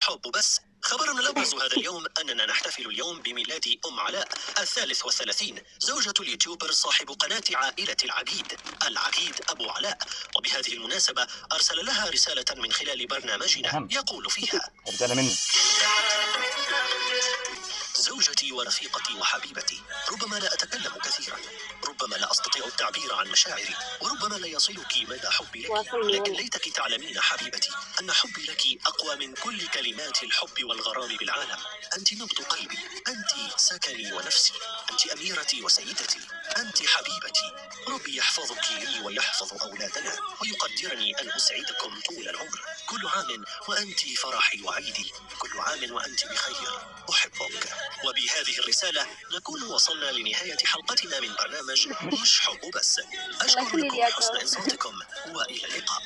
حب بس. خبرنا الأبرز هذا اليوم أننا نحتفل اليوم بميلاد أم علاء 33، زوجة اليوتيوبر صاحب قناة عائلة العقيد، العقيد أبو علاء. وبهذه المناسبة أرسل لها رسالة من خلال برنامجنا يقول فيها: رسالة مني. زوجتي ورفيقتي وحبيبتي، ربما لا أتكلم كثيرا، ربما لا أستطيع التعبير عن مشاعري، وربما لا يصلك مدى حبي لك، لكن ليتك تعلمين حبيبتي أن حبي لك أقوى من كل كلمات الحب والغرام بالعالم. أنت نبض قلبي، أنت سكني ونفسي، أنت أميرتي وسيدتي، أنت حبيبتي. ربي يحفظك لي ويحفظ أولادنا ويقدرني أن أسعدكم طول العمر. كل عام وأنت فرحي وعيدي، كل عام وأنت بخير، أحبك. وبهذه الرسالة نكون وصلنا لنهاية حلقتنا من برنامج مش حب بس. أشكر لكم حسن إنصاتكم وإلى اللقاء.